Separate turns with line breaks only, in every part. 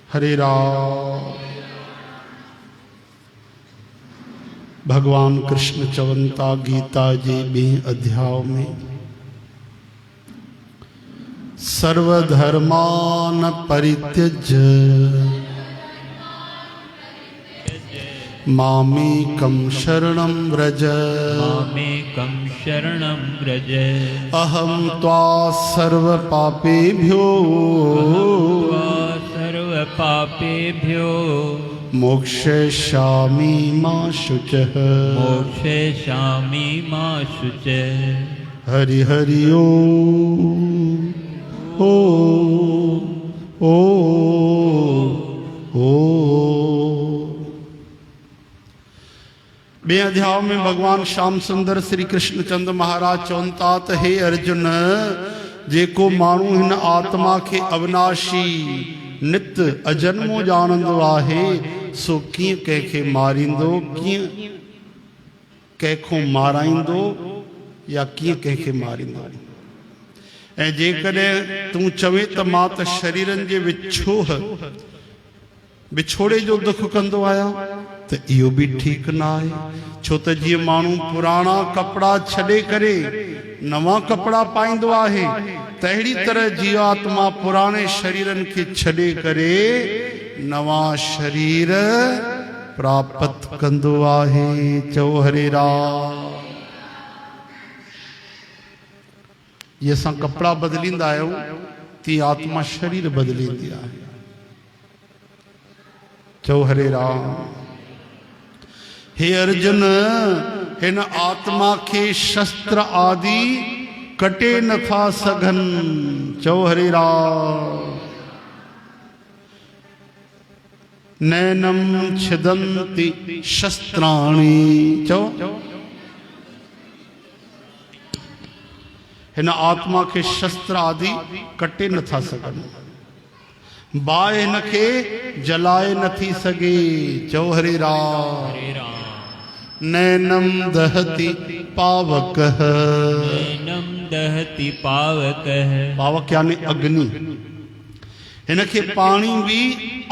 हरे राम। भगवान कृष्ण चवंता गीता जे 2 अध्याय में सर्वधर्मान परित्यज्य मामेकं शरणं व्रज।
मामेकं शरणं व्रज।
अहं त्वा सर्वपापेभ्यो
सर्वपापेभ्यो
मोक्षयिष्यामि मा शुचः।
मोक्षयिष्यामि मा शुचः।
हरि हरि ओ ओ ओ। 2 अध्याय में भगवान श्याम सुंदर श्री कृष्ण चंद्र महाराज चवंता त हे अर्जुन, जेको माण्हू हिन आत्मा के अविनाशी नित्य अजन्मो जानंदो आहे, सो कीअं कंहिंखे मारींदो, कीअं कंहिंखो माराईंदो या कीअं कंहिंखे मारींदो। ऐं जेकॾहिं तूं चवे त मां त शरीरनि जे विछोड़े जो दुख कंदो आहियां, त इहो बि ठीक न आहे। छो त जीअं माण्हू पुराणा कपड़ा छॾे करे नवा कपड़ा पाईंदो आहे, तहिड़ी तरह जीवात्मा पुराणे शरीरनि खे छॾे करे नवा शरीर प्राप्त कंदो आहे। चओ हरे राम। ये असां कपड़ा बदलींदा आहियूं, ती आत्मा शरीर बदलींदी आहे। चओ हरे राम। हे अर्जुन, हिन आत्मा के शस्त्र आदि कटे नथा सघन। चओ हरे राम। नैनम छिदन्ति शस्त्राणि। चओ हिन आत्मा के शस्त्र आदि कटे नथा सघन। बाहि हिन खे जलाए नथी सघे। चओ हरे राम। नैनम दहति पावकः।
नैनम दहति पावकः।
पावक यानी अग्नि। हिन खे पाणी भी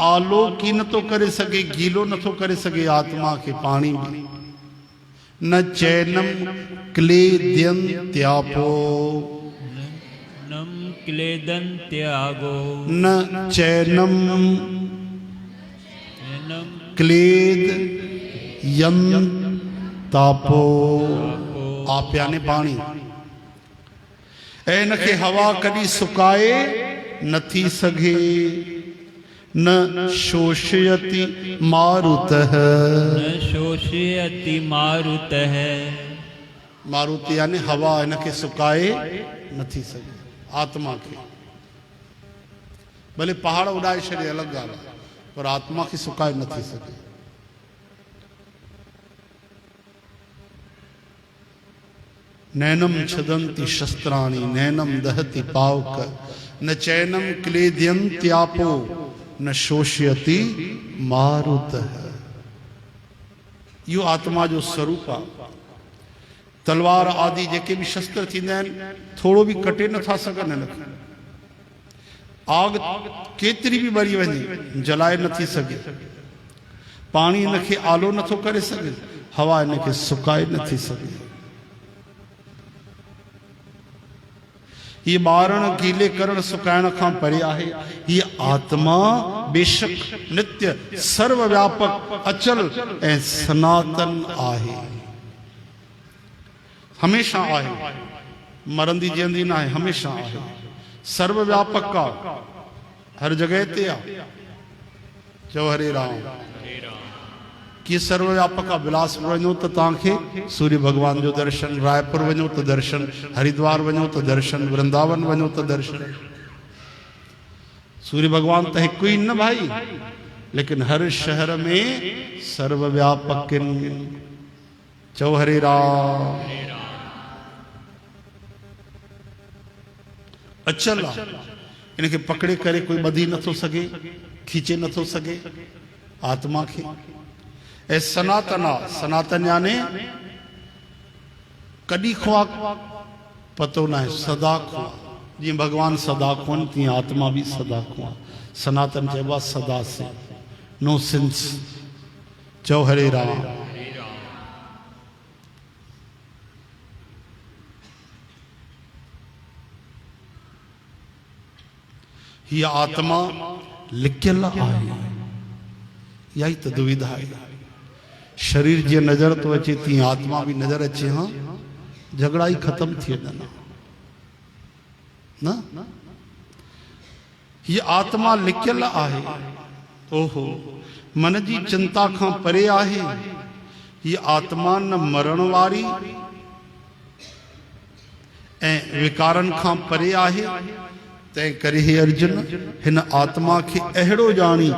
आलो की नथो करे सघे, गीलो नथो करे सघे आत्मा के पाणी भी। न चैनम क्लेद्यन्त्यापो।
नम क्लेदन्त्यागो।
न चैनम क्लेद तापो। आप यानी पानी। ऐं इनखे हवा कॾहिं सुकाए नथी सघे। न शोषयति मारुतः।
न शोषयति मारुतः।
मारुति यानी हवा इनखे सुकाए नथी सघे आत्मा के। भले पहाड़ उड़ाए छॾे अलॻि ॻाल्हि आहे, पर आत्मा खे सुकाए नथी सघे। नैनम छिदन्ति शस्त्राणि नैनम दहति पावक। न चैनम क्लेद्यन्त्यापो न शोषयति मारुतः। यो आत्मा जो स्वरूप आहे। तलवार आदि जेके भी शस्त्र थींदा आहिनि, थोड़ो भी कटे नथा सघनि हिनखे। आग केतिरी भी ॿरी वञे जलाए नथी सघे। पाणी हिनखे आलो नथो करे सघे, हवा हिनखे सुकाए नथी सघे। ये ॿारण गीले करण सुकाइण खां परे आहे। ये आत्मा बेशक नित्य सर्वव्यापक अचल ऐं सनातन आहे। हमेशा आहे, मरंदी जींदी न आहे, हमेशा आहे। सर्वव्यापक आहे, हर जगह ते आहे। चओ हरे राम। कि सर्वव्यापक आहे। बिलासपुर वञो त तव्हांखे सूर्य भगवान जो दर्शन, रायपुर वञो त दर्शन, हरिद्वार वञो त दर्शन, वृंदावन वञो त दर्शन। सूर्य भगवान त हिकु ई न भाई, लेकिन हर शहर में सर्वव्यापक। चओ हरे राम। अचल आहे, इनखे पकड़े करे कोई ॿधी नथो सघे, खींचे नथो सघे आत्मा खे। ऐं सनातन आहे। सनातन यानी कॾहिं खो आहे पतो न आहे, सदा खो आहे। जी भगवान सदा कोन तीअं आत्मा भी सदा कोन। सनातन चइबो आहे सदा से, नो सिंस। चओ हरे राम। हीअ आत्मा लिकियल आहे, इहा ई त दुविधा आहे। शरीर जीअं नज़र तो अचे तीअं आत्मा भी नज़र अचे। हाँ, झगड़ा ही खत्म थी वञनि न। ये आत्मा लिकियल आहे। ओहो, मन जी चिंता खां परे आहे। ये आत्मा न मरण वारी ऐं विकारन खां परे आहे। तंहिं करे हे अर्जुन, हिन आत्मा खे अहिड़ो ॼाणी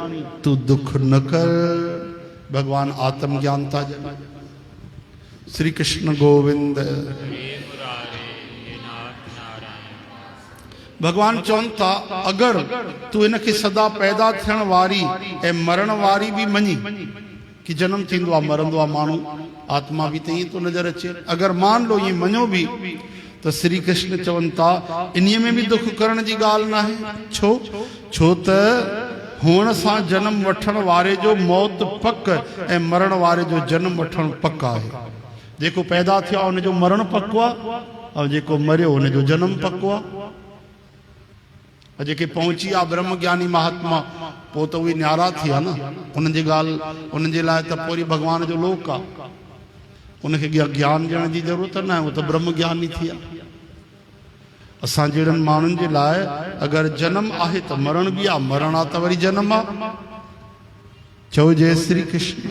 तू दुख न कर। भगवान आत्मज्ञान था ॼाणे। श्री कृष्ण गोविंद। भगवान चवनि था अगर तू इनखे सदा पैदा थियण वारी ऐं मरण वारी भी मञी कि जन्म थींदो आहे मरंदो आहे माण्हू, आत्मा भी त ईअं थो नज़र अचे। अगर मान लो ईअं मञो भी तो श्री कृष्ण चवनि था इन्हीअ में भी दुख करण जी ॻाल्हि न आहे। छो त हुअण सां जन्म वठण वारे जो मौत पक ऐं मरण वारे जो जन्म वठण पक आहे। जेको पैदा थियो आहे उनजो मरण पको आहे, ऐं जेको मरियो उनजो जन्म पको आहे। जेके पहुची आ ब्रह्म ज्ञानी महात्मा, पोइ त उहे न्यारा थी विया न। उन्हनि जी ॻाल्हि, उन्हनि जे लाइ त पोइ भगवान जो लोक आहे। उनखे ज्ञान ॾियण जी ज़रूरत न आहे, उहो त ब्रह्म ज्ञानी थी विया। असां जहिड़नि माण्हुनि जे लाइ अगरि जन्म आहे त मरण बि आहे, मरण आहे त वरी जन्म आहे। चओ जय श्री कृष्ण।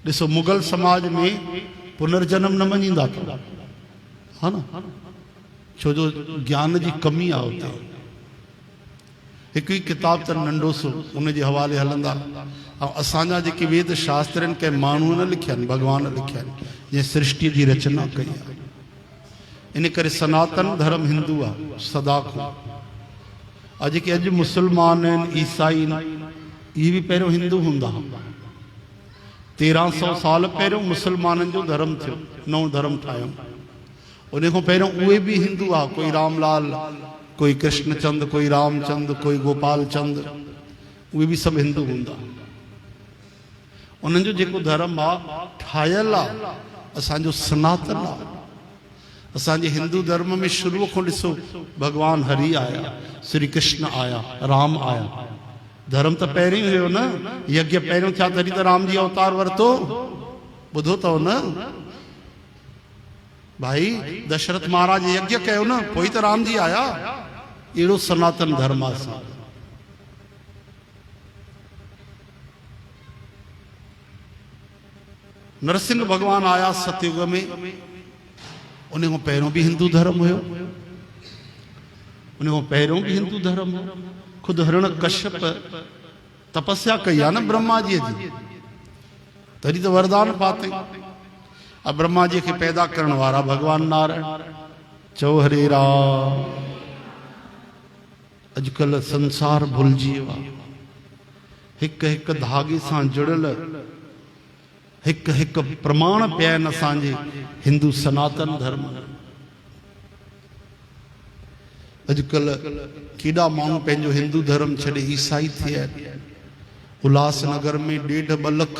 ॾिसो, मुगल समाज में पुनर्जन्म न मञींदा अथव, हा न, छो जो ज्ञान जी कमी आहे उते। हिकु ई किताब त नंढो सो उन जे हवाले हलंदा। ऐं असांजा जेके वेद शास्त्र आहिनि कंहिं माण्हूअ न लिखिया आहिनि, भगवान लिखिया आहिनि, जंहिं सृष्टि जी रचना कई आहे। इन करे सनातन धर्म हिंदू आहे सदा खां। ऐं जेके अॼु मुस्लमान आहिनि, ईसाई आहिनि, इहे भी पहिरियों हिंदू हूंदा हुआ। 1300 साल पहिरियों मुसलमाननि जो धर्म थियो, नओं धर्म ठाहियो। उन खां पहिरियों उहे भी हिंदू आहे। कोई रामलाल, कोई कृष्णचंद, कोई रामचंद, कोई गोपाल चंद, उहे भी सभु हिंदू हूंदा। उन्हनि जो जेको धर्म आहे ठाहियल आहे असांजो सनातन आहे। असांजे हिंदू धर्म में शुरू खां ॾिसो भगवान हरि आया, श्री कृष्ण आया, राम आया। धर्म त पहिरियों हुयो न, यज्ञ पहिरियों थिया तॾहिं त राम जी अवतार वरितो। ॿुधो अथव न भाई, दशरथ महाराज यज्ञ कयो न, पोइ त राम जी आया। अहिड़ो सनातन धर्म आहे असां। नरसिंह भगवान आया सतयुग में, उन खां पहिरियों भी हिंदू धर्म हुयो। उन खां पहिरियों भी हिंदू धर्म हो। खुद हिरण कश्यप तपस्या कई आहे न ब्रह्मा जी जी, तॾहिं त वरदान पाते। अब ब्रह्मा जी खे पैदा करण वारा भगवान नारायण। चओ हरे राम। अॼुकल्ह संसार भुलिजी वियो आहे। हिकु हिकु धागे सां जुड़ियल हिकु हिकु प्रमाण पिया आहिनि असांजे हिंदू सनातन धर्म। अॼुकल्ह केॾा माण्हू पंहिंजो हिंदू धर्म छॾे ईसाई थिया आहिनि। उल्हासनगर में 1.5-2 लख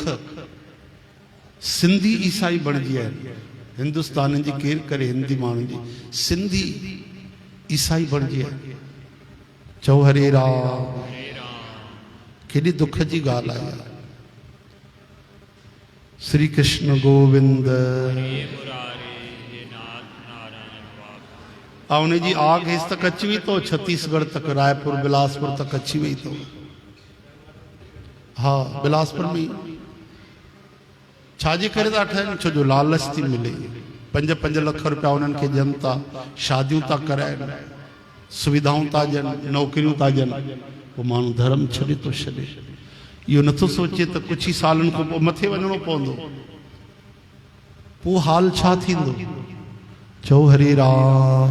सिंधी ईसाई बणिजी आहिनि। हिंदुस्तान जी केरु करे हिंदी माण्हुनि जी, सिंधी ईसाई बणिजी आहिनि। चओ हरे राम। केॾी दुख जी ॻाल्हि आहे। श्री कृष्ण गोविंद। उन जी आग हेस तक अची वई तो, छत्तीसगढ़ तक, रायपुर बिलासपुर तक अची वई तो। हाँ, बिलासपुर में छाजे करे था ठहनि, छो जो लालच थी मिले। 5-5 लख रुपया उन्हनि खे ॾियनि था, शादियूं था कराइनि, सुविधाऊं था ॾियनि, नौकरियूं था ॾियनि। पोइ माण्हू धर्म छॾे थो छॾे। इहो नथो सोचे त कुछ ही सालनि खां पोइ मथे वञिणो पवंदो, पोइ हाल छा थींदो। चओ हरे राम।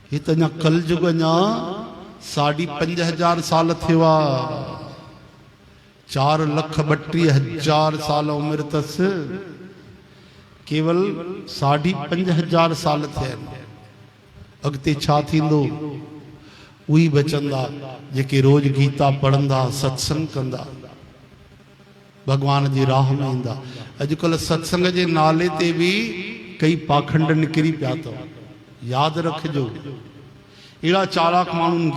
ये त अञा कल युग, अञा 5,500 साल थियो आहे। 4,32,000 साल उम्र तस, केवल 5,500 साल थे। अगते छा थींदो? उही बचंदा जेके रोज गीता पढ़ंदा, सत्संग कंदा, भगवान जी राह में ईंदा। अॼुकल्ह सत्संग जे नाले ते भी कई पाखंड निकिरी पिया अथव, यादि रखिजो। अहिड़ा चालाक माण्हुनि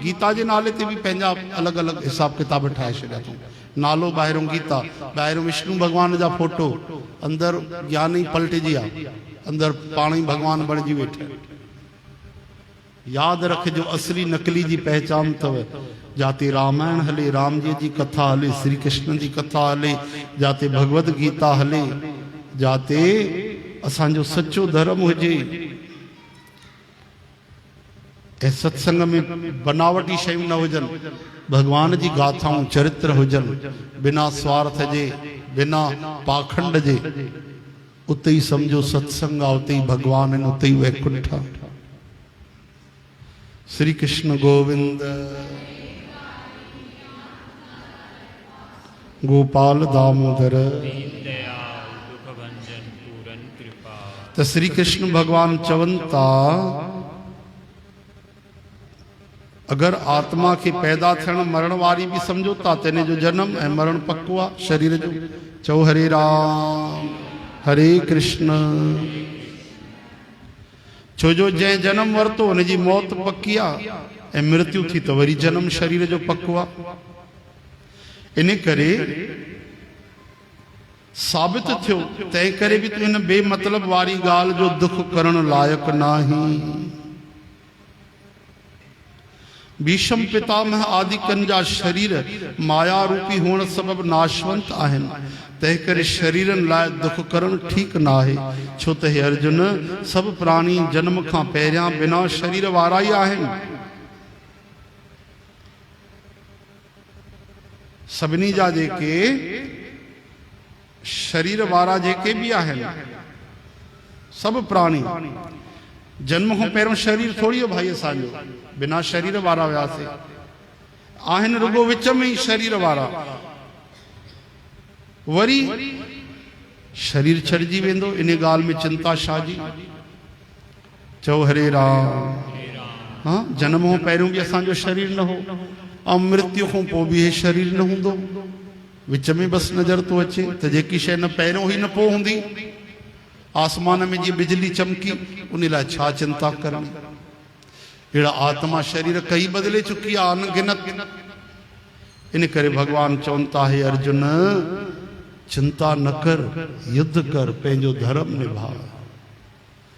गीता जे नाले ते भी पंहिंजा अलॻि अलॻि हिसाब किताब ठाहे छॾिया अथऊं। नालो ॿाहिरों गीता, ॿाहिरों विष्णु भॻवान जा फोटो, अंदर ज्ञान ई पलटिजी आहे, अंदर पाण ई भॻवान बणिजी वेठा। याद रखिजो, असली नकली जी पहचान अथव। जाते रामायण हले, राम जी कथा हले, श्री कृष्ण जी कथा हले, जाते भगवत गीता हले, जाते असांजो सच्चो धर्म हुजे। ऐं सत्संग में बनावटी शयूं न हुजनि, भगवान जी गाथाऊं चरित्र हुजनि, बिना स्वार्थ जे, बिना पाखंड जे। उते ही समझो सत्संग आहे, उते ही भगवान आहिनि, उते ही वैकुंठ आहे। श्री कृष्ण गोविंद। गोपाल दामोदर।
दयाल दुख भंजन पूरन कृपा।
तो श्री कृष्ण भगवान चवन था, अगर आत्मा के पैदा थियण मरण वारी भी समझो था, तेने जो जन्म ऐं मरण पक्को आहे शरीर जो। चओ हरे राम हरे कृष्ण। छो जो जंहिं जन्म वरतो उन जी मौत पक्की आहे, ऐं मृत्यु थी तो वरी जन्म शरीर जो पक्को आहे। इन करे साबित थियो, तंहिं करे भी तूं हिन बेमतलब वारी ॻाल्हि जो दुख करण लायक नाही। भीष्म पितामह आदिकन जा शरीर माया रूपी होण सबब नाशवंत आहिनि, तंहिं करे शरीरनि लाइ दुख करण ठीक ना आहे। छो त हे अर्जुन, सब प्राणी जन्म खां पहिरियां बिना शरीर वारा ई आहिनि। सभिनी जा जेके शरीर वारा जेके भी आहिनि, सब प्राणी जन्म खां पहिरियों शरीर थोड़ी हो भाई असांजो, बिना शरीर वारा वियासीं। आहिनि रुगो विच में ही शरीर वारा, वरी शरीर छड़जी वेंदो। इन ॻाल्हि में चिंता छाजी? चओ हरे राम। हाँ, जन्म खां पहिरियों भी असांजो शरीर न हो, ऐं मृत्यु खां पोइ भी हे शरीर न हूंदो। विच में बस नज़र तो अचे त जेकी शइ न पहिरियों हुई न पोइ हूंदी। आसमान में जी बिजली चमकी, उन लाइ छा चिंता करणी? अहिड़ा आत्मा शरीर कई बदले चुकी आहे अनगिनत। इन करे भगवान चवनि था, हे अर्जुन चिंता न कर, युद्ध कर, पंहिंजो धर्म निभा।